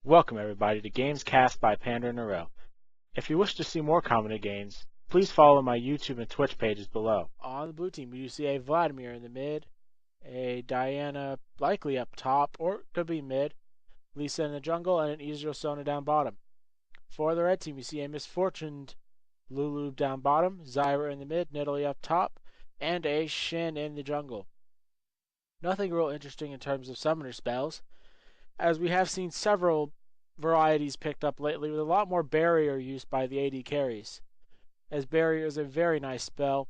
Welcome everybody to Games Cast by PanderNyrl. If you wish to see more commented games, please follow my YouTube and Twitch pages below. On the blue team, we do see a Vladimir in the mid, a Diana likely up top, or it could be mid, Lisa in the jungle, and an Ezreal Sona down bottom. For the red team, we see a misfortuned LuLu down bottom, Zyra in the mid, Nidalee up top, and a Shen in the jungle. Nothing real interesting in terms of summoner spells, as we have seen several varieties picked up lately with a lot more barrier use by the AD carries, as barrier is a very nice spell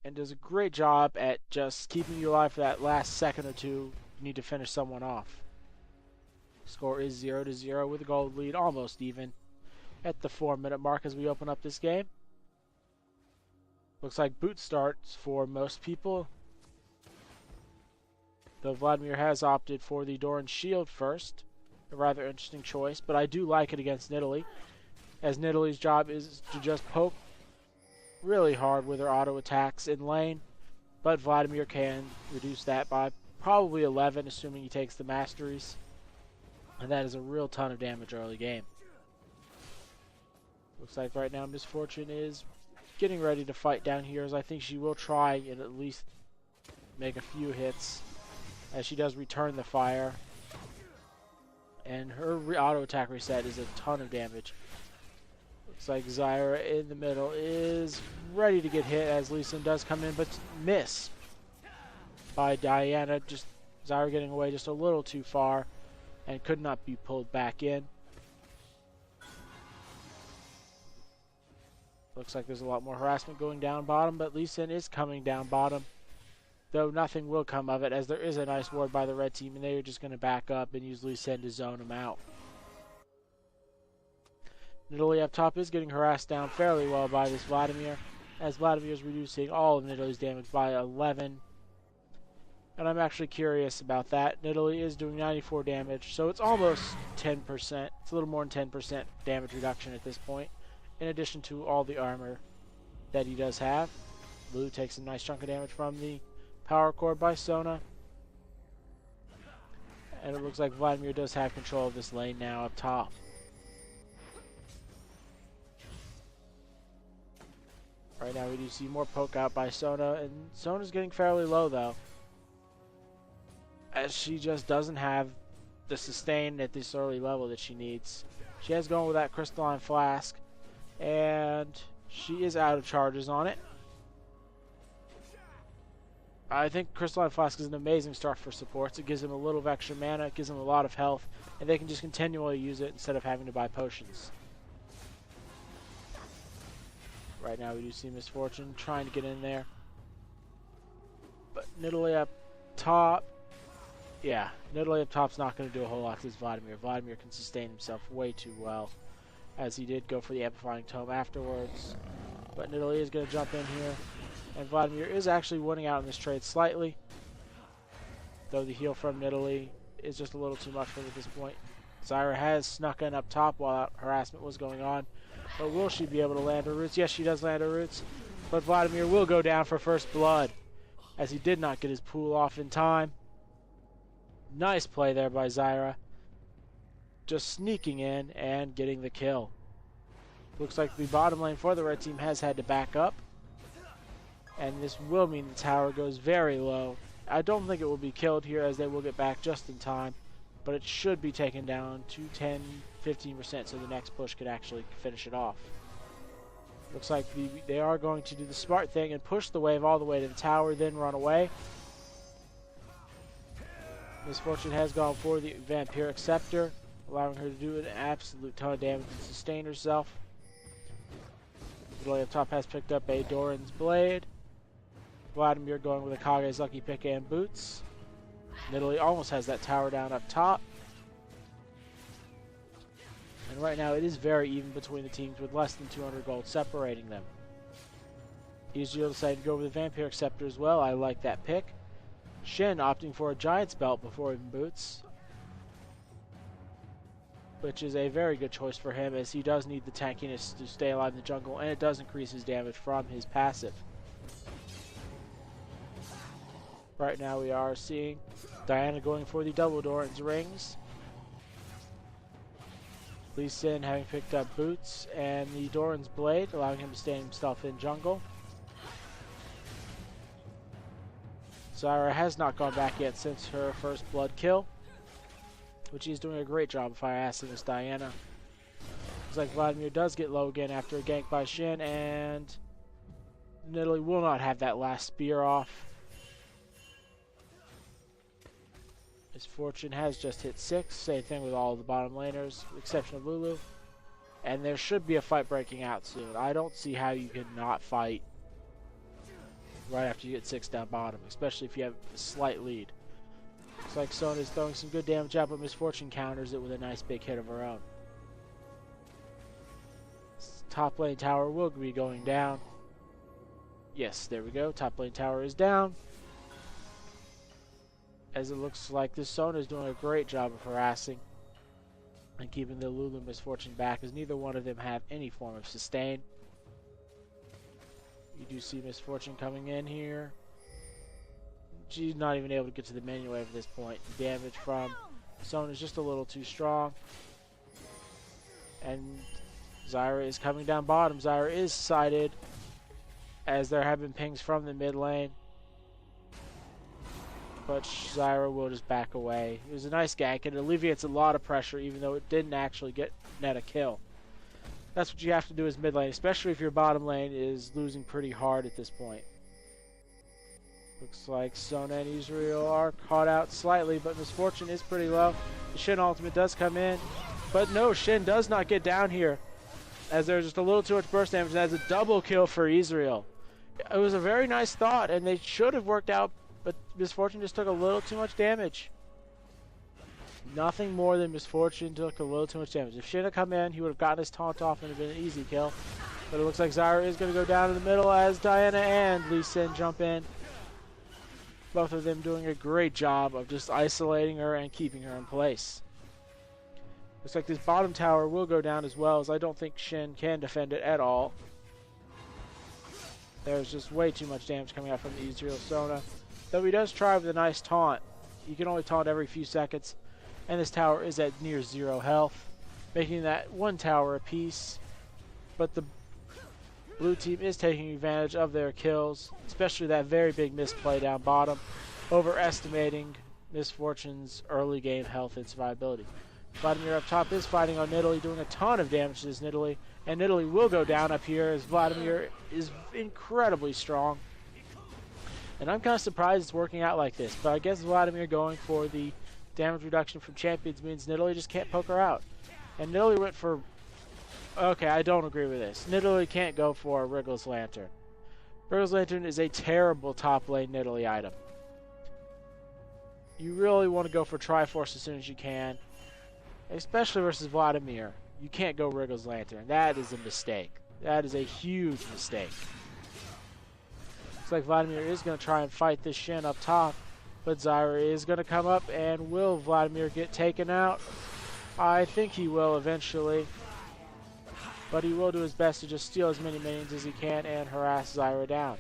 and does a great job at just keeping you alive for that last second or two you need to finish someone off. Score is 0-0 with a gold lead, almost even at the 4-minute mark as we open up this game. Looks like boot starts for most people, though Vladimir has opted for the Doran Shield first. A rather interesting choice, but I do like it against Nidalee, as Nidalee's job is to just poke really hard with her auto attacks in lane, but Vladimir can reduce that by probably 11, assuming he takes the masteries, and that is a real ton of damage early game. Looks like right now Misfortune is getting ready to fight down here, as I think she will try and at least make a few hits, as she does return the fire. And her auto attack reset is a ton of damage. Looks like Zyra in the middle is ready to get hit as Lee Sin does come in, but miss by Diana. Just Zyra getting away just a little too far and could not be pulled back in. Looks like there's a lot more harassment going down bottom, but Lee Sin is coming down bottom, though nothing will come of it, as there is a nice ward by the red team, and they are just going to back up and use Lee Sin to zone them out. Nidalee up top is getting harassed down fairly well by this Vladimir, as Vladimir is reducing all of Nidalee's damage by 11. And I'm actually curious about that. Nidalee is doing 94 damage, so it's almost 10%. It's a little more than 10% damage reduction at this point, in addition to all the armor that he does have. LuLu takes a nice chunk of damage from the power core by Sona. And it looks like Vladimir does have control of this lane now up top. Right now we do see more poke out by Sona, and Sona's getting fairly low though, as she just doesn't have the sustain at this early level that she needs. She has gone with that crystalline flask, and she is out of charges on it. I think Crystalline Flask is an amazing start for supports. It gives them a little of extra mana, it gives them a lot of health, and they can just continually use it instead of having to buy potions. Right now we do see Misfortune trying to get in there, but Nidalee up top, yeah, Nidalee up top's not going to do a whole lot to this Vladimir. Vladimir can sustain himself way too well, as he did go for the Amplifying Tome afterwards, but Nidalee is going to jump in here. And Vladimir is actually winning out in this trade slightly, though the heal from Nidalee is just a little too much for him at this point. Zyra has snuck in up top while harassment was going on, but will she be able to land her roots? Yes, she does land her roots, but Vladimir will go down for first blood, as he did not get his pool off in time. Nice play there by Zyra, just sneaking in and getting the kill. Looks like the bottom lane for the red team has had to back up, and this will mean the tower goes very low. I don't think it will be killed here, as they will get back just in time, but it should be taken down to 10-15%, so the next push could actually finish it off. Looks like they are going to do the smart thing and push the wave all the way to the tower, then run away. Misfortune has gone for the Vampiric Scepter, allowing her to do an absolute ton of damage and sustain herself. Nidalee up top has picked up a Doran's Blade. Vladimir going with a Kage's Lucky Pick and Boots. Nidalee almost has that tower down up top. And right now it is very even between the teams, with less than 200 gold separating them. Ezreal decided to go with the Vampiric Scepter as well. I like that pick. Shen opting for a Giant's Belt before even Boots, which is a very good choice for him, as he does need the tankiness to stay alive in the jungle, and it does increase his damage from his passive. Right now we are seeing Diana going for the double Doran's rings. Lee Sin having picked up Boots and the Doran's Blade, allowing him to stand himself in jungle. Zyra has not gone back yet since her first blood kill, which he's doing a great job of fire-assing this Diana. Looks like Vladimir does get low again after a gank by Shen, and Nidalee will not have that last spear off. Misfortune has just hit 6, same thing with all the bottom laners, with the exception of LuLu. And there should be a fight breaking out soon. I don't see how you can not fight right after you get 6 down bottom, especially if you have a slight lead. Looks like Sona is throwing some good damage out, but Misfortune counters it with a nice big hit of her own. Top lane tower will be going down. Yes, there we go. Top lane tower is down. As it looks like this Sona is doing a great job of harassing and keeping the LuLu Misfortune back, as neither one of them have any form of sustain. You do see Misfortune coming in here. She's not even able to get to the menu wave at this point. The damage from Sona is just a little too strong. And Zyra is coming down bottom. Zyra is sighted, as there have been pings from the mid lane. But Zyra will just back away. It was a nice gank, and it alleviates a lot of pressure, even though it didn't actually get net a kill. That's what you have to do as mid lane, especially if your bottom lane is losing pretty hard at this point. Looks like Sona and Ezreal are caught out slightly, but Misfortune is pretty low. The Shen ultimate does come in, but no, Shen does not get down here, as there's just a little too much burst damage, and that's a double kill for Ezreal. It was a very nice thought, and they should have worked out, but Misfortune just took a little too much damage. Nothing more than Misfortune took a little too much damage. If Shen had come in, he would have gotten his taunt off and it would have been an easy kill. But it looks like Zyra is going to go down in the middle as Diana and Lee Sin jump in. Both of them doing a great job of just isolating her and keeping her in place. Looks like this bottom tower will go down as well, as I don't think Shen can defend it at all. There's just way too much damage coming out from the Ezreal Sona. Though he does try with a nice taunt. You can only taunt every few seconds. And this tower is at near 0 health, making that 1 tower apiece. But the blue team is taking advantage of their kills, especially that very big misplay down bottom, overestimating Misfortune's early game health and survivability. Vladimir up top is fighting on Nidalee, doing a ton of damage to this Nidalee, and Nidalee will go down up here as Vladimir is incredibly strong. And I'm kind of surprised it's working out like this, but I guess Vladimir going for the damage reduction from champions means Nidalee just can't poke her out. And Nidalee went for... Okay, I don't agree with this. Nidalee can't go for a Wriggle's Lantern. Wriggle's Lantern is a terrible top lane Nidalee item. You really want to go for Triforce as soon as you can, especially versus Vladimir. You can't go Wriggle's Lantern. That is a mistake. That is a huge mistake. Looks like Vladimir is going to try and fight this Shen up top, but Zyra is going to come up, and will Vladimir get taken out? I think he will eventually, but he will do his best to just steal as many minions as he can and harass Zyra down.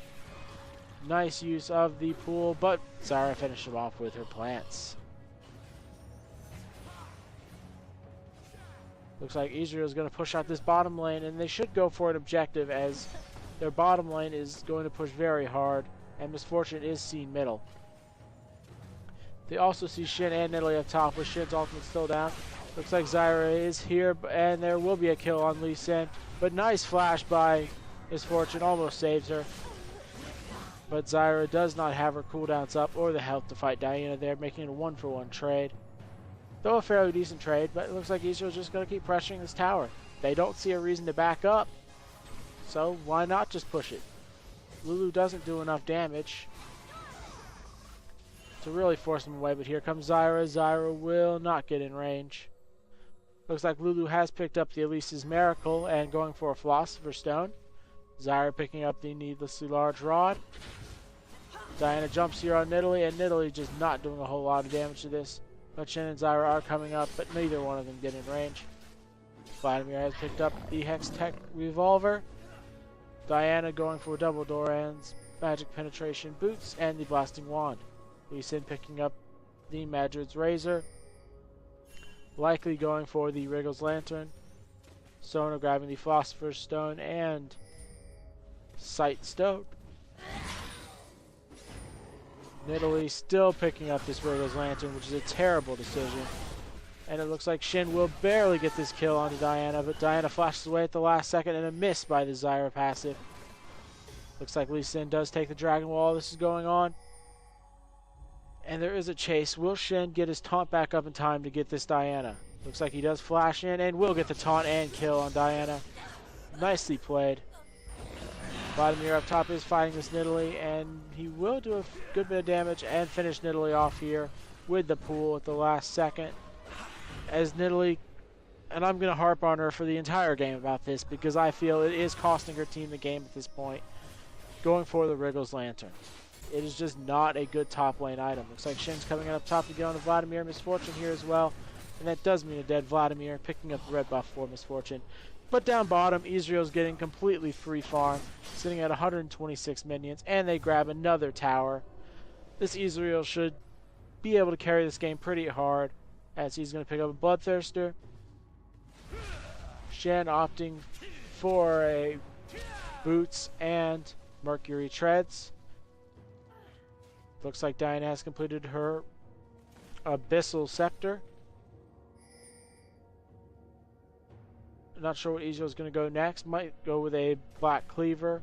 Nice use of the pool, but Zyra finished him off with her plants. Looks like Ezreal is going to push out this bottom lane, and they should go for an objective, as their bottom lane is going to push very hard, and Misfortune is seen middle. They also see Shen and Nidalee up top, with Shen's ultimate still down. Looks like Zyra is here, and there will be a kill on Lee Sin, but nice flash by Misfortune, almost saves her. But Zyra does not have her cooldowns up or the health to fight Diana there, making it a 1-for-1 trade. Though a fairly decent trade, but it looks like Ezreal's just going to keep pressuring this tower. They don't see a reason to back up, so why not just push it? LuLu doesn't do enough damage to really force them away, but here comes Zyra. Zyra will not get in range. Looks like LuLu has picked up the Elise's Miracle and going for a Philosopher's Stone. Zyra picking up the needlessly large rod. Diana jumps here on Nidalee, and Nidalee just not doing a whole lot of damage to this. But Shen and Zyra are coming up, but neither one of them get in range. Vladimir has picked up the Hextech Revolver. Diana going for double Doran's Magic Penetration Boots and the Blasting Wand. Lee Sin picking up the Madred's Razor. Likely going for the Wriggle's Lantern. Sona grabbing the Philosopher's Stone and Sight Stone. Nidalee still picking up this Wriggle's Lantern, which is a terrible decision. And it looks like Shen will barely get this kill onto Diana, but Diana flashes away at the last second and a miss by the Zyra passive. Looks like Lee Sin does take the Dragon while this is going on. And there is a chase. Will Shen get his taunt back up in time to get this Diana? Looks like he does flash in and will get the taunt and kill on Diana. Nicely played. Vladimir up top is fighting this Nidalee, and he will do a good bit of damage and finish Nidalee off here with the pool at the last second. As Nidalee, and I'm going to harp on her for the entire game about this because I feel it is costing her team the game at this point, going for the Wriggle's Lantern. It is just not a good top lane item. Looks like Shen's coming in up top to get on to Vladimir. Misfortune here as well, and that does mean a dead Vladimir, picking up the red buff for Misfortune. But down bottom, Ezreal's getting completely free farm, sitting at 126 minions, and they grab another tower. This Ezreal should be able to carry this game pretty hard, as he's going to pick up a Bloodthirster. Shen opting for a Boots and Mercury Treads. Looks like Diana has completed her Abyssal Scepter. Not sure what Ezreal's going to go next. Might go with a Black Cleaver,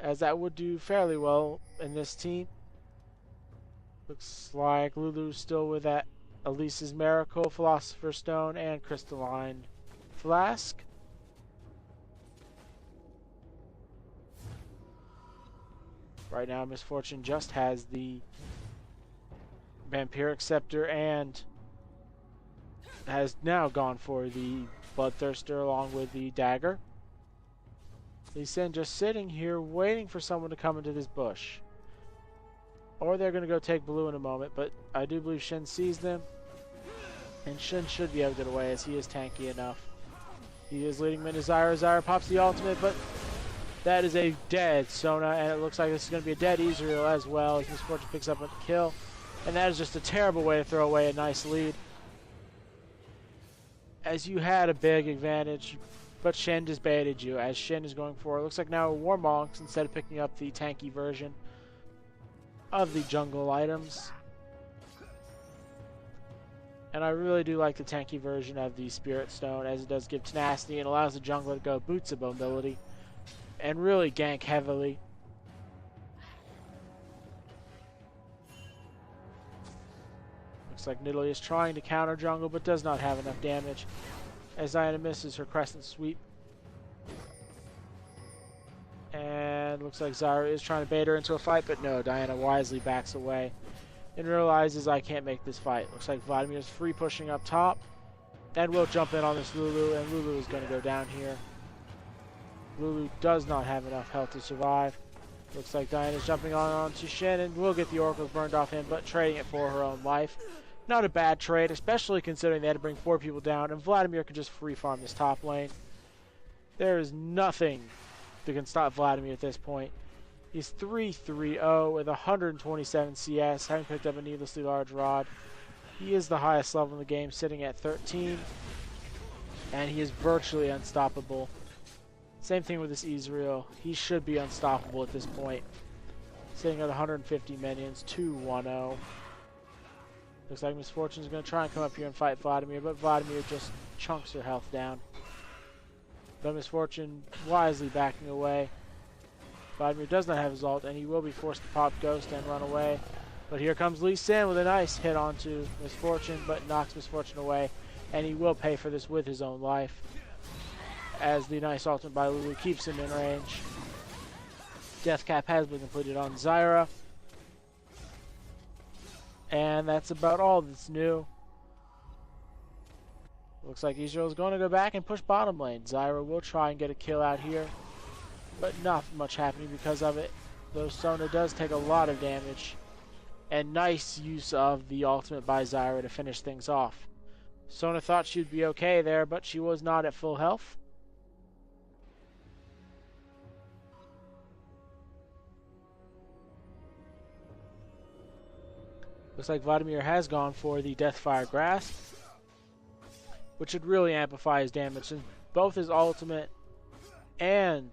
as that would do fairly well in this team. Looks like LuLu's still with that Elise's Miracle, Philosopher's Stone, and Crystalline Flask. Right now, Misfortune just has the Vampiric Scepter and has now gone for the Bloodthirster along with the Dagger. Lee Sin just sitting here waiting for someone to come into this bush. Or they're going to go take blue in a moment, but I do believe Shen sees them. And Shen should be able to get away as he is tanky enough. He is leading mid to Zyra. Zyra pops the ultimate, but that is a dead Sona, and it looks like this is going to be a dead Ezreal as well as Misfortune picks up a kill. And that is just a terrible way to throw away a nice lead, as you had a big advantage, but Shen just baited you, as Shen is going for it. Looks like now a War Monks instead of picking up the tanky version of the jungle items. And I really do like the tanky version of the Spirit Stone, as it does give tenacity and allows the jungler to go Boots of mobility and really gank heavily. Looks like Nidalee is trying to counter jungle, but does not have enough damage, as Diana misses her Crescent Sweep. And looks like Zyra is trying to bait her into a fight, but no, Diana wisely backs away and realizes I can't make this fight. Looks like Vladimir is free pushing up top, and will jump in on this LuLu, and LuLu is going to go down here. LuLu does not have enough health to survive. Looks like Diana's jumping onto Shen and will get the oracles burned off him, but trading it for her own life. Not a bad trade, especially considering they had to bring 4 people down, and Vladimir could just free farm this top lane. There is nothing that can stop Vladimir at this point. He's 3-3-0 with 127 CS, having picked up a needlessly large rod. He is the highest level in the game, sitting at 13, and he is virtually unstoppable. Same thing with this Ezreal. He should be unstoppable at this point, sitting at 150 minions, 2-1-0. Looks like Misfortune is going to try and come up here and fight Vladimir, but Vladimir just chunks her health down. But Misfortune wisely backing away. Vladimir does not have his ult, and he will be forced to pop Ghost and run away. But here comes Lee Sin with a nice hit onto Misfortune, but knocks Misfortune away, and he will pay for this with his own life, as the nice ultimate by LuLu keeps him in range. Death Cap has been completed on Zyra. And that's about all that's new. Looks like Ezreal is going to go back and push bottom lane. Zyra will try and get a kill out here, but not much happening because of it. Though Sona does take a lot of damage. And nice use of the ultimate by Zyra to finish things off. Sona thought she'd be okay there, but she was not at full health. Looks like Vladimir has gone for the Deathfire Grasp, which would really amplify his damage. Since both his ultimate and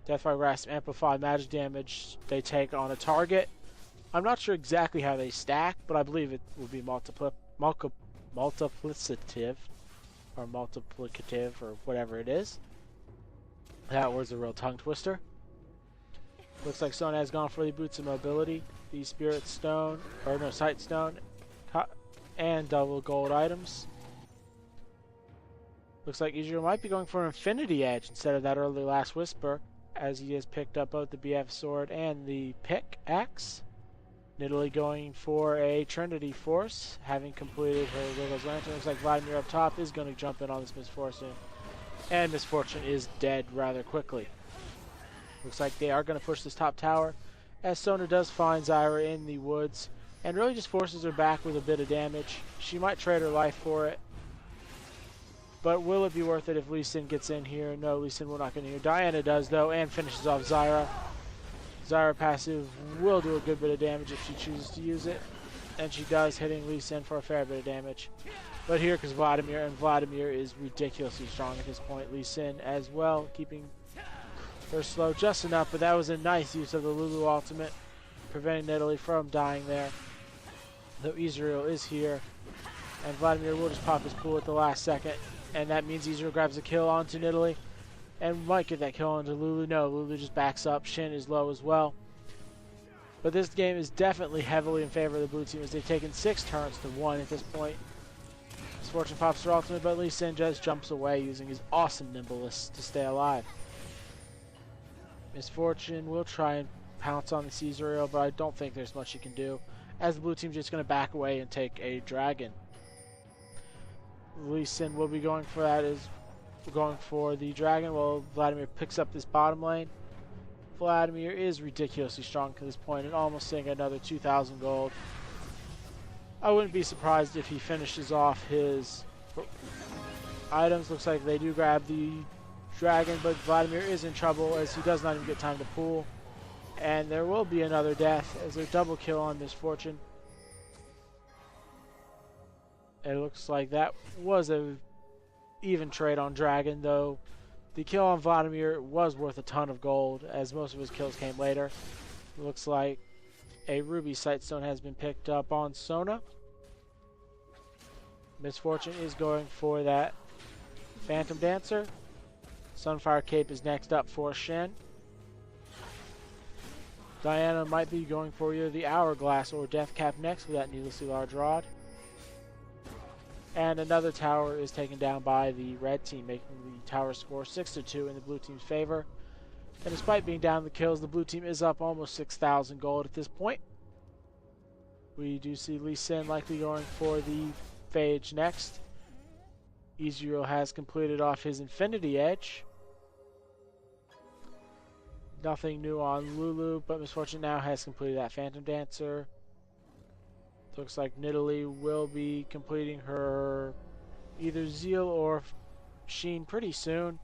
Deathfire Grasp amplify magic damage they take on a target. I'm not sure exactly how they stack, but I believe it will be multiplicative or multiplicative or whatever it is. That was a real tongue twister. Looks like Sona has gone for the Boots of Mobility, the Spirit Stone, or no, Sight Stone, and double gold items. Looks like Ezreal might be going for an Infinity Edge instead of that early Last Whisper, as he has picked up both the BF Sword and the Pickaxe. Nidalee going for a Trinity Force, having completed her Wiggles Lantern. Looks like Vladimir up top is going to jump in on this Misfortune, and Misfortune is dead rather quickly. Looks like they are going to push this top tower, as Sona does find Zyra in the woods, and really just forces her back with a bit of damage. She might trade her life for it, but will it be worth it if Lee Sin gets in here? No, Lee Sin will not get in here. Diana does, though, and finishes off Zyra. Zyra passive will do a good bit of damage if she chooses to use it, and she does, hitting Lee Sin for a fair bit of damage. But here comes Vladimir, and Vladimir is ridiculously strong at this point. Lee Sin as well, keeping her slow just enough, but that was a nice use of the LuLu ultimate, preventing Nidalee from dying there. Though Ezreal is here, and Vladimir will just pop his pool at the last second, and that means Ezreal grabs a kill onto Nidalee, and might get that kill onto LuLu. No, LuLu just backs up. Shen is low as well. But this game is definitely heavily in favor of the blue team, as they've taken 6 turns to 1 at this point. Misfortune pops her ultimate, but Lee Sin just jumps away using his awesome nimbleness to stay alive. Misfortune will try and pounce on the Ezreal, but I don't think there's much he can do, as the blue team's just going to back away and take a dragon. Lee Sin will be going for that, is going for the dragon while Vladimir picks up this bottom lane. Vladimir is ridiculously strong to this point and almost seeing another 2,000 gold. I wouldn't be surprised if he finishes off his items. Looks like they do grab the dragon, but Vladimir is in trouble as he does not even get time to pull. And there will be another death as a double kill on Misfortune. It looks like that was a even trade on dragon, though the kill on Vladimir was worth a ton of gold as most of his kills came later. It looks like a ruby sightstone has been picked up on Sona. Misfortune is going for that Phantom Dancer. Sunfire Cape is next up for Shen. Diana might be going for either the Hourglass or Death Cap next with that needlessly large rod. And another tower is taken down by the red team, making the tower score 6-2 in the blue team's favor. And despite being down the kills, the blue team is up almost 6,000 gold at this point. We do see Lee Sin likely going for the Phage next. Ezreal has completed off his Infinity Edge. Nothing new on LuLu, but Misfortune now has completed that Phantom Dancer. Looks like Nidalee will be completing her either Zeal or Sheen pretty soon,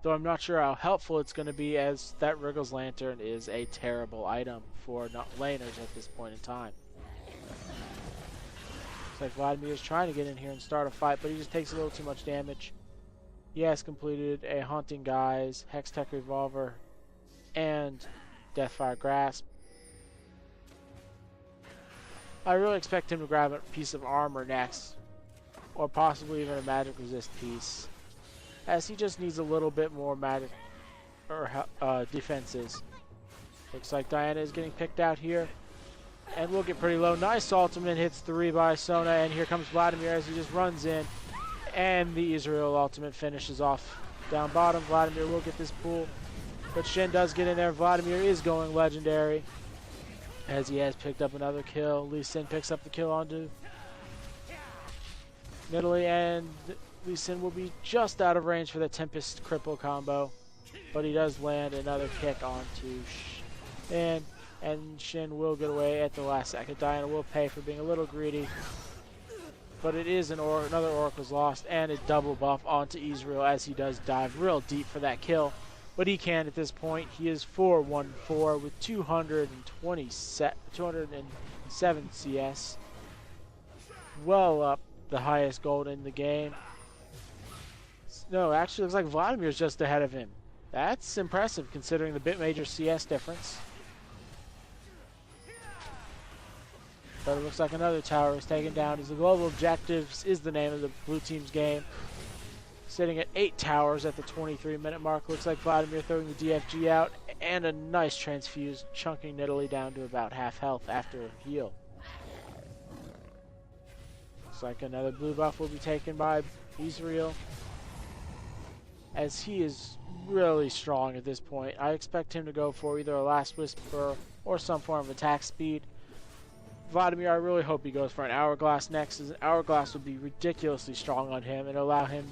though I'm not sure how helpful it's going to be, as that Wiggles Lantern is a terrible item for laners at this point in time. Looks like Vladimir is trying to get in here and start a fight, but he just takes a little too much damage. He has completed a Haunting Guise, Hextech Revolver, and Deathfire Grasp. I really expect him to grab a piece of armor next, or possibly even a magic resist piece, as he just needs a little bit more magic or defenses. Looks like Diana is getting picked out here, and we'll get pretty low. Nice ultimate hits 3 by Sona, and here comes Vladimir as he just runs in, and the Ezreal ultimate finishes off down bottom. Vladimir will get this pool, but Shen does get in there. Vladimir is going legendary, as he has picked up another kill. Lee Sin picks up the kill onto Nidalee, and Lee Sin will be just out of range for the Tempest Cripple combo, but he does land another kick onto Shen, and Shen will get away at the last second. Diana will pay for being a little greedy, but it is another Oracle's lost, and a double buff onto Ezreal as he does dive real deep for that kill. But he can at this point. He is 4-1-4 with 207 CS. Well up the highest gold in the game. No, actually looks like Vladimir's just ahead of him. That's impressive considering the bit major CS difference. But it looks like another tower is taken down as the global objectives is the name of the blue team's game. Sitting at 8 towers at the 23-minute mark. Looks like Vladimir throwing the DFG out and a nice transfuse, chunking Nidalee down to about half health after a heal. Looks like another blue buff will be taken by Ezreal, as he is really strong at this point. I expect him to go for either a Last Whisper or some form of attack speed. Vladimir, I really hope he goes for an Hourglass next, as an Hourglass would be ridiculously strong on him and allow him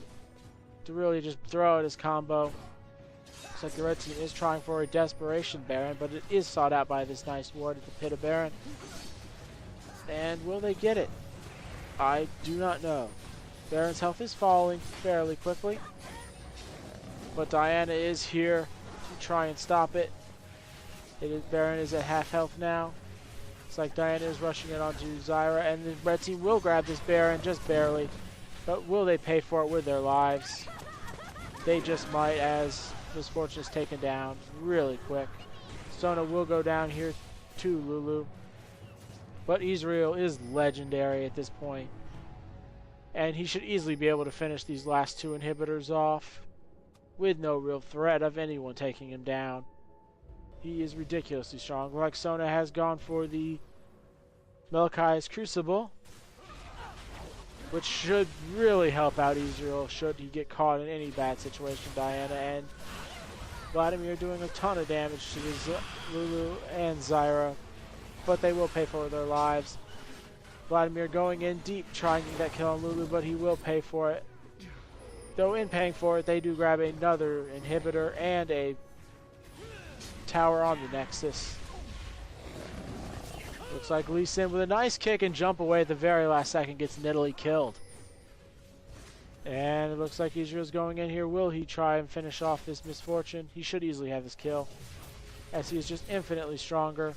to really just throw out his combo. Looks like the red team is trying for a Desperation Baron, but it is sought out by this nice ward at the Pit of Baron. And will they get it? I do not know. Baron's health is falling fairly quickly, but Diana is here to try and stop it. Baron is at half health now. Looks like Diana is rushing it onto Zyra, and the red team will grab this Baron just barely. But will they pay for it with their lives? They just might, as Misfortune is taken down really quick. Sona will go down here to LuLu. But Ezreal is legendary at this point. And he should easily be able to finish these last 2 inhibitors off with no real threat of anyone taking him down. He is ridiculously strong. Like Sona has gone for the Melchi's Crucible, which should really help out Ezreal should he get caught in any bad situation. Diana and Vladimir doing a ton of damage to the LuLu and Zyra, but they will pay for their lives. Vladimir going in deep, trying to get that kill on LuLu, but he will pay for it. Though in paying for it, they do grab another inhibitor and a tower on the Nexus. Looks like Lee Sin with a nice kick and jump away at the very last second gets Nidalee killed. And it looks like Ezreal's going in here. Will he try and finish off this Misfortune? He should easily have this kill, as he is just infinitely stronger.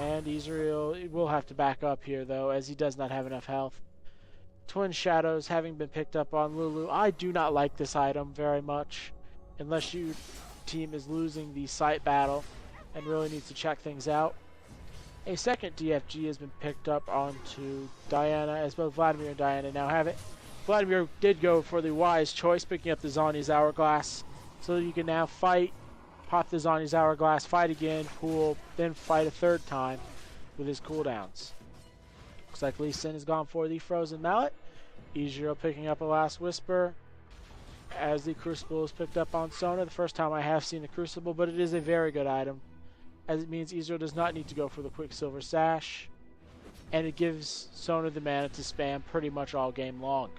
And Ezreal will have to back up here though, as he does not have enough health. Twin Shadows having been picked up on LuLu. I do not like this item very much, unless your team is losing the site battle and really needs to check things out. A second DFG has been picked up onto Diana, as both Vladimir and Diana now have it. Vladimir did go for the wise choice, picking up the Zhonya's Hourglass, so that you can now fight, pop the Zhonya's Hourglass, fight again, cool, then fight a third time with his cooldowns. Looks like Lee Sin has gone for the Frozen Mallet. Ezreal picking up a Last Whisper, as the Crucible is picked up on Sona. The first time I have seen the Crucible, but it is a very good item, as it means Ezreal does not need to go for the Quicksilver Sash, and it gives Sona the mana to spam pretty much all game long.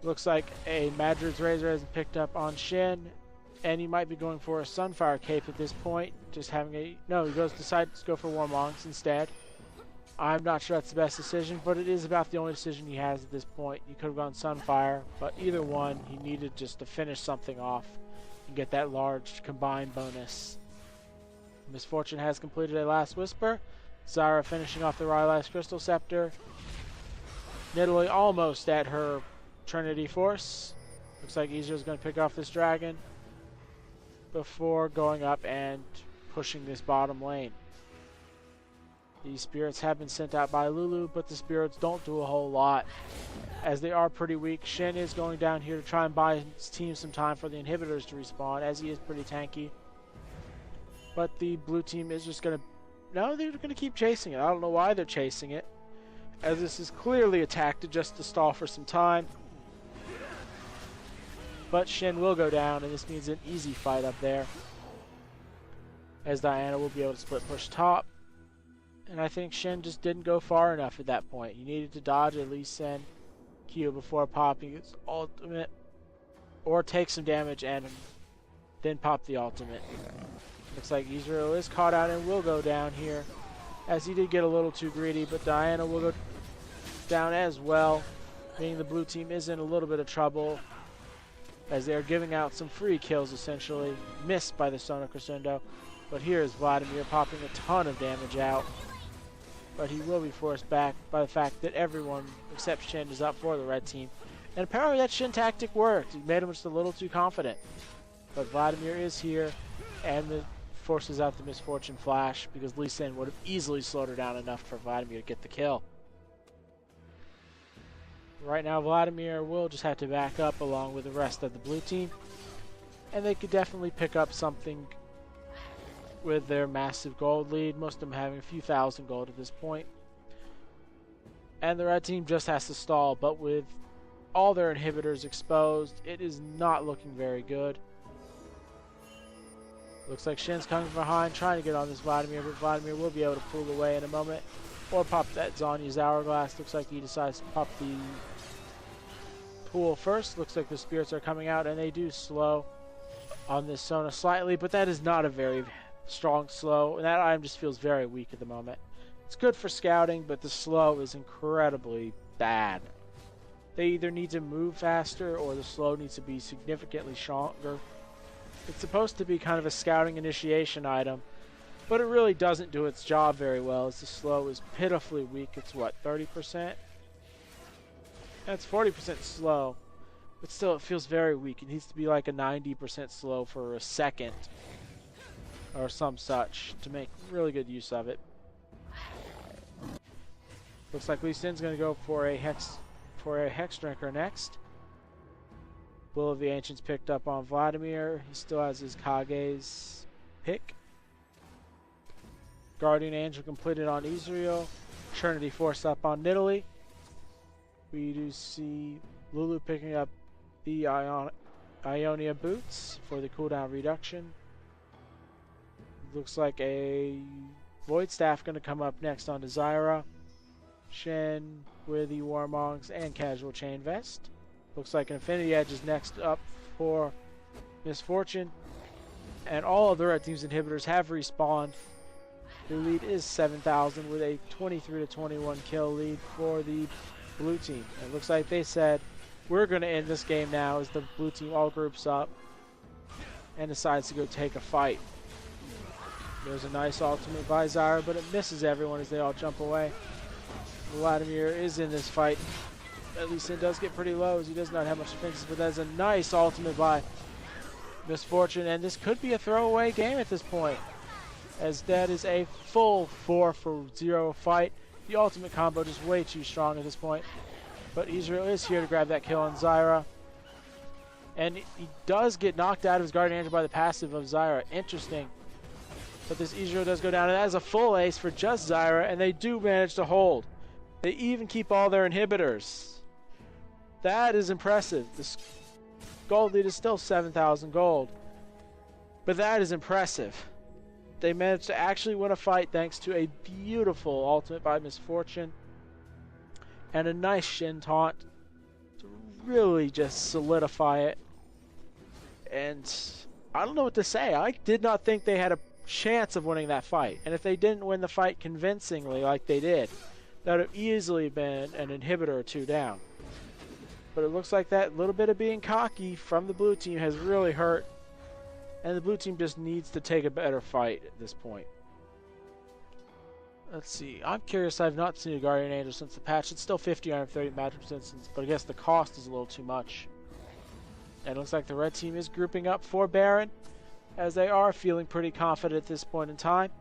Looks like a Madrid's Razor has been picked up on Shen, and he might be going for a Sunfire Cape at this point, just having a... No, he decides to go for Warmonks instead. I'm not sure that's the best decision, but it is about the only decision he has at this point. He could have gone Sunfire, but either one, he needed just to finish something off and get that large combined bonus. Misfortune has completed a Last Whisper. Zyra finishing off the Rylai's Crystal Scepter. Nidalee almost at her Trinity Force. Looks like Ezreal's going to pick off this dragon before going up and pushing this bottom lane. These spirits have been sent out by LuLu, but the spirits don't do a whole lot, as they are pretty weak. Shen is going down here to try and buy his team some time for the inhibitors to respawn, as he is pretty tanky. But the blue team is just going to... No, they're going to keep chasing it. I don't know why they're chasing it, as this is clearly a tactic just to stall for some time. But Shen will go down, and this means an easy fight up there, as Diana will be able to split push top. And I think Shen just didn't go far enough at that point. He needed to dodge at least Shen Q before popping his ultimate, or take some damage and then pop the ultimate. Looks like Ezreal is caught out and will go down here, as he did get a little too greedy, but Diana will go down as well, meaning the blue team is in a little bit of trouble, as they are giving out some free kills essentially, missed by the Sona Crescendo. But here is Vladimir popping a ton of damage out. but he will be forced back by the fact that everyone except Shen is up for the red team. And apparently that Shen tactic worked. He made him just a little too confident. But Vladimir is here and forces out the Misfortune Flash because Lee Sin would have easily slowed her down enough for Vladimir to get the kill. Right now Vladimir will just have to back up along with the rest of the blue team. And they could definitely pick up something with their massive gold lead. Most of them having a few thousand gold at this point. And the red team just has to stall, but with all their inhibitors exposed, it is not looking very good. Looks like Shen's coming from behind, trying to get on this Vladimir, but Vladimir will be able to pull away in a moment. Or pop that Zhonya's Hourglass. Looks like he decides to pop the pool first. Looks like the spirits are coming out, and they do slow on this Sona slightly, but that is not a very strong slow, and that item just feels very weak at the moment. It's good for scouting, but the slow is incredibly bad. They either need to move faster or the slow needs to be significantly stronger. It's supposed to be kind of a scouting initiation item, but it really doesn't do its job very well as the slow is pitifully weak. It's what, 30%? That's 40% slow, but still it feels very weak. It needs to be like a 90% slow for a second or some such to make really good use of it. Looks like Lee Sin's going to go for a Hex Drinker next. Will of the Ancients picked up on Vladimir. He still has his Kage's pick. Guardian Angel completed on Ezreal. Trinity Force up on Nidalee. We do see LuLu picking up the Ionia boots for the cooldown reduction. Looks like a Void Staff going to come up next onto Zyra. Shen with the Warmongs and Casual Chain Vest. Looks like Infinity Edge is next up for Misfortune. And all of the red team's inhibitors have respawned. The lead is 7,000 with a 23-21 kill lead for the blue team. It looks like they said, we're going to end this game now as the blue team all groups up and decides to go take a fight. There's a nice ultimate by Zyra, but it misses everyone as they all jump away. Vladimir is in this fight. At least it does get pretty low as he does not have much defenses, but that's a nice ultimate by Misfortune, and this could be a throwaway game at this point, as that is a full 4-for-0 fight. The ultimate combo just way too strong at this point, but Ezreal is here to grab that kill on Zyra, and he does get knocked out of his Guardian Angel by the passive of Zyra. Interesting. But this Ezreal does go down, and that is a full ace for just Zyra, and they do manage to hold. They even keep all their inhibitors. That is impressive. This gold lead is still 7,000 gold, but that is impressive. They managed to actually win a fight thanks to a beautiful ultimate by Misfortune and a nice Shen taunt to really just solidify it. And I don't know what to say. I did not think they had a chance of winning that fight, and if they didn't win the fight convincingly like they did, that would have easily been an inhibitor or two down. But it looks like that little bit of being cocky from the blue team has really hurt, and the blue team just needs to take a better fight at this point. Let's see, I'm curious. I've not seen a Guardian Angel since the patch. It's still 50 out of 30 match instances, but I guess the cost is a little too much. And it looks like the red team is grouping up for Baron, as they are feeling pretty confident at this point in time.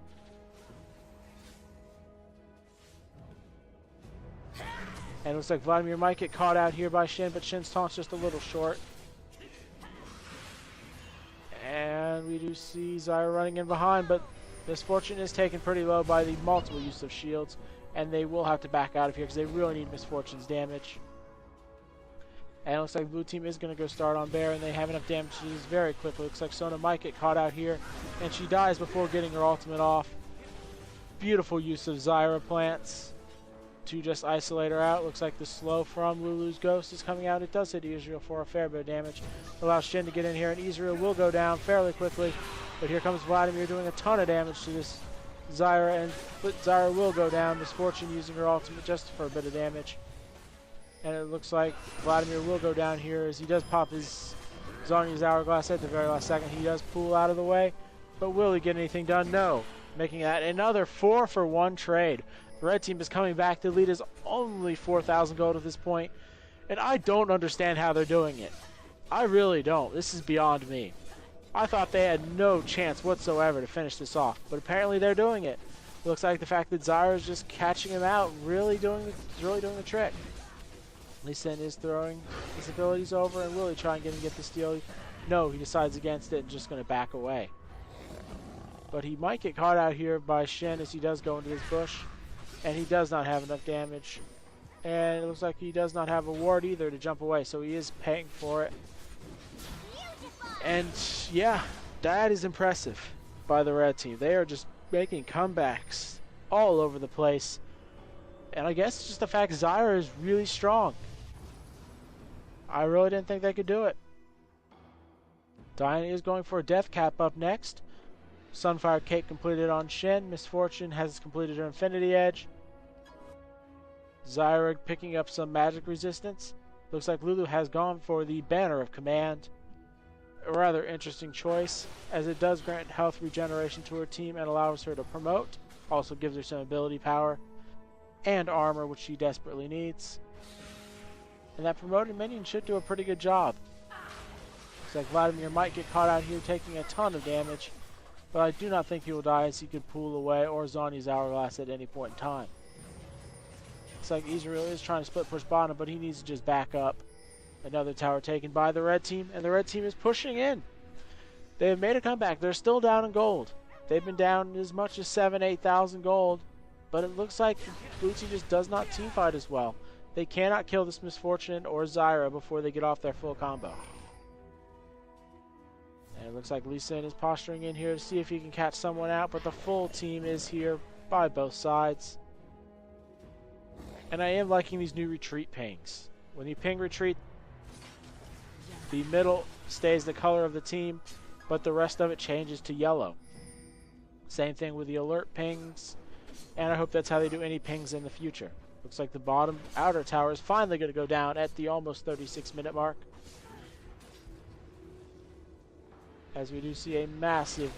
And it looks like Vladimir might get caught out here by Shen, but Shen's taunt's just a little short. And we do see Zyra running in behind, but Misfortune is taken pretty low by the multiple use of shields, and they will have to back out of here because they really need Misfortune's damage. And it looks like the blue team is going to go start on Baron. They have enough damage to do this very quickly. Looks like Sona might get caught out here, and she dies before getting her ultimate off. Beautiful use of Zyra plants to just isolate her out. Looks like the slow from Lulu's Ghost is coming out. It does hit Ezreal for a fair bit of damage. Allows Shen to get in here, and Ezreal will go down fairly quickly. But here comes Vladimir doing a ton of damage to this Zyra, and Zyra will go down. Misfortune using her ultimate just for a bit of damage. And it looks like Vladimir will go down here as he does pop his Zhonya's Hourglass at the very last second. He does pull out of the way, but will he get anything done? No. Making that another 4-for-1 trade. The red team is coming back. The lead is only 4,000 gold at this point, and I don't understand how they're doing it. I really don't. This is beyond me. I thought they had no chance whatsoever to finish this off, but apparently they're doing it. It looks like the fact that Zyra is just catching him out really doing the trick. Lee Sin is throwing his abilities over and really trying to get the steal. No, he decides against it and just going to back away. But he might get caught out here by Shen as he does go into this bush. And he does not have enough damage. And it looks like he does not have a ward either to jump away, so he is paying for it. And yeah, that is impressive by the red team. They are just making comebacks all over the place. And I guess it's just the fact Zyra is really strong. I really didn't think they could do it. Diana is going for a death cap up next. Sunfire Cape completed on Shen. Misfortune has completed her Infinity Edge. Zyra picking up some magic resistance. Looks like LuLu has gone for the Banner of Command. A rather interesting choice, as it does grant health regeneration to her team and allows her to promote. Also gives her some ability power and armor, which she desperately needs. And that promoted minion should do a pretty good job. Looks like Vladimir might get caught out here taking a ton of damage, but I do not think he will die, as he could pull away or Zhonya's Hourglass at any point in time. Looks like Ezreal is trying to split push bottom, but he needs to just back up. Another tower taken by the red team, and the red team is pushing in. They have made a comeback. They're still down in gold. They've been down as much as 8,000 gold, but it looks like the blue team just does not teamfight as well. They cannot kill this Misfortune or Zyra before they get off their full combo. And it looks like Lee Sin is posturing in here to see if he can catch someone out, but the full team is here by both sides. And I am liking these new retreat pings. When you ping retreat, the middle stays the color of the team, but the rest of it changes to yellow. Same thing with the alert pings, and I hope that's how they do any pings in the future. Looks like the bottom outer tower is finally going to go down at the almost 36-minute mark, as we do see a massive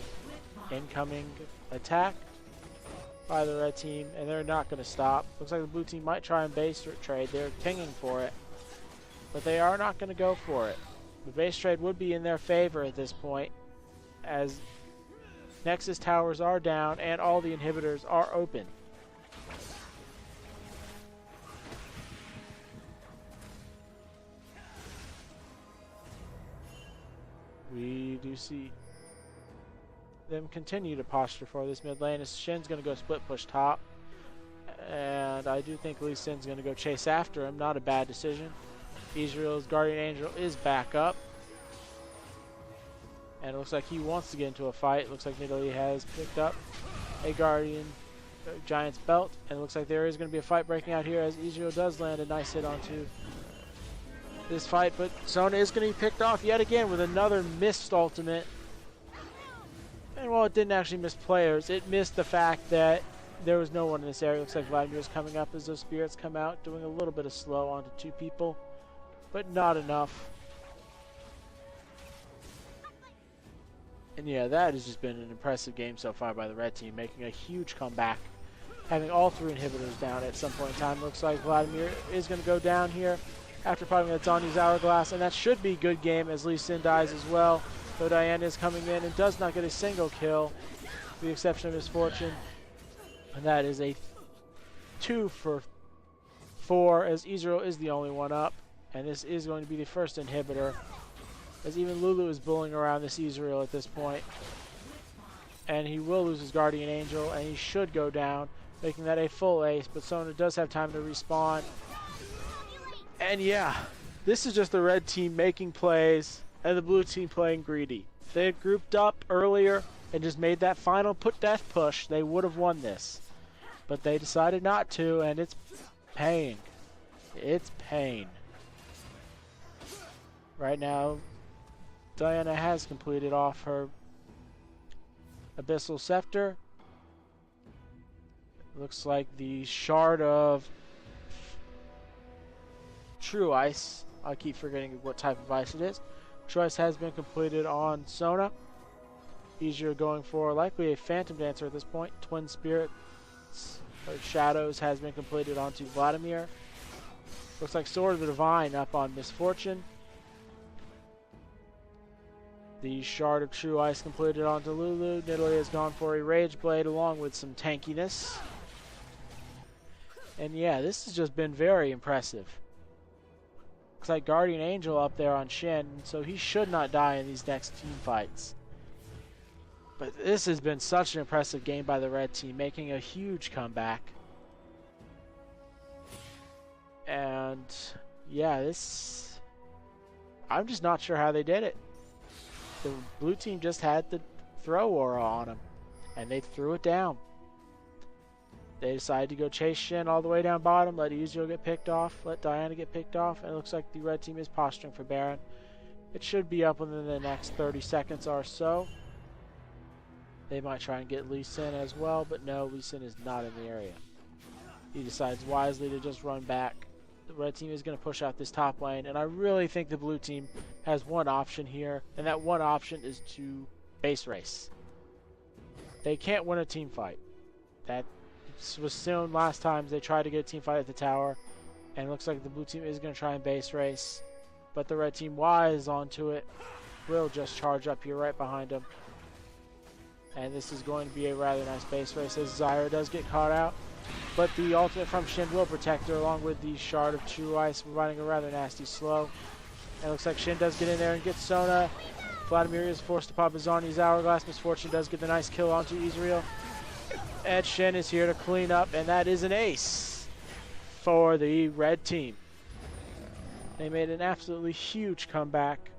incoming attack by the red team, and they're not going to stop. Looks like the blue team might try and base trade. They're pinging for it, but they are not going to go for it. The base trade would be in their favor at this point, as Nexus towers are down and all the inhibitors are open. We do see them continue to posture for this mid lane, as Shen's going to go split push top. And I do think Lee Sin's going to go chase after him. Not a bad decision. Ezreal's Guardian Angel is back up. And it looks like he wants to get into a fight. It looks like Nidalee has picked up a Guardian Giant's Belt. And it looks like there is going to be a fight breaking out here, as Ezreal does land a nice hit onto this fight. But Sona is going to be picked off yet again with another missed ultimate. And while it didn't actually miss players, it missed the fact that there was no one in this area. Looks like Vladimir is coming up as those spirits come out, doing a little bit of slow onto two people, but not enough. And yeah, that has just been an impressive game so far by the red team, making a huge comeback, having all three inhibitors down at some point in time. Looks like Vladimir is going to go down here after fighting with Zhonya's Hourglass, and that should be a good game, as Lee Sin dies as well. Though Diana is coming in and does not get a single kill, with the exception of Misfortune. And that is a 2 for 4, as Ezreal is the only one up. And this is going to be the first inhibitor, as even LuLu is bullying around this Ezreal at this point. And he will lose his Guardian Angel, and he should go down, making that a full ace. But Sona does have time to respawn. And yeah, this is just the red team making plays, and the blue team playing greedy. If they had grouped up earlier and just made that final death push, they would have won this. But they decided not to, and it's pain. It's pain. Right now, Diana has completed off her Abyssal Scepter. Looks like the Shard of True Ice. I keep forgetting what type of ice it is. Choice has been completed on Sona. Ezreal going for likely a Phantom Dancer at this point. Twin Spirits or Shadows has been completed onto Vladimir. Looks like Sword of the Divine up on Misfortune. The Shard of True Ice completed onto LuLu. Nidalee has gone for a Rage Blade along with some tankiness. And yeah, this has just been very impressive. Looks like Guardian Angel up there on Shen, so he should not die in these next team fights. But this has been such an impressive game by the red team, making a huge comeback. And yeah, I'm just not sure how they did it. The blue team just had the throw aura on them, and they threw it down. They decided to go chase Shen all the way down bottom, let Ezreal get picked off, let Diana get picked off, and it looks like the red team is posturing for Baron. It should be up within the next 30 seconds or so. They might try and get Lee Sin as well, but no, Lee Sin is not in the area. He decides wisely to just run back. The red team is going to push out this top lane, and I really think the blue team has one option here, and that one option is to base race. They can't win a team fight. That was soon last time they tried to get a team fight at the tower, and it looks like the blue team is going to try and base race, but the red team wise onto it, will just charge up here right behind them, and this is going to be a rather nice base race as Zyra does get caught out, but the ultimate from Shen will protect her along with the Shard of True Ice, providing a rather nasty slow. And it looks like Shen does get in there and get Sona. Vladimir is forced to pop his Arnie's Hourglass. Misfortune does get the nice kill onto Ezreal. And Shen is here to clean up, and that is an ace for the red team. They made an absolutely huge comeback.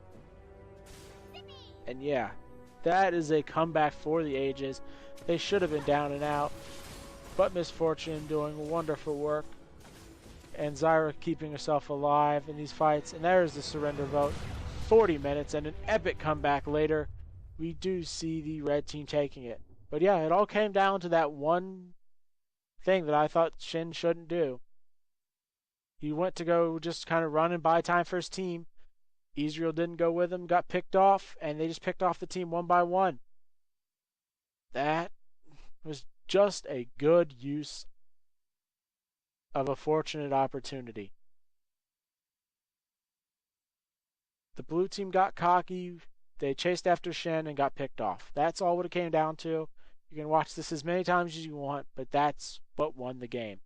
And yeah, that is a comeback for the ages. They should have been down and out, but Misfortune doing wonderful work. And Zyra keeping herself alive in these fights. And there's the surrender vote. 40 minutes and an epic comeback later. We do see the red team taking it. But yeah, it all came down to that one thing that I thought Shen shouldn't do. He went to go just kind of run and buy time for his team. Ezreal didn't go with him, got picked off, and they just picked off the team one by one. That was just a good use of a fortunate opportunity. The blue team got cocky. They chased after Shen and got picked off. That's all what it came down to. You can watch this as many times as you want, but that's what won the game.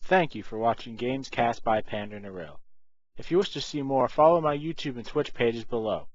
Thank you for watching Games Cast by PanderNyrl. If you wish to see more, follow my YouTube and Twitch pages below.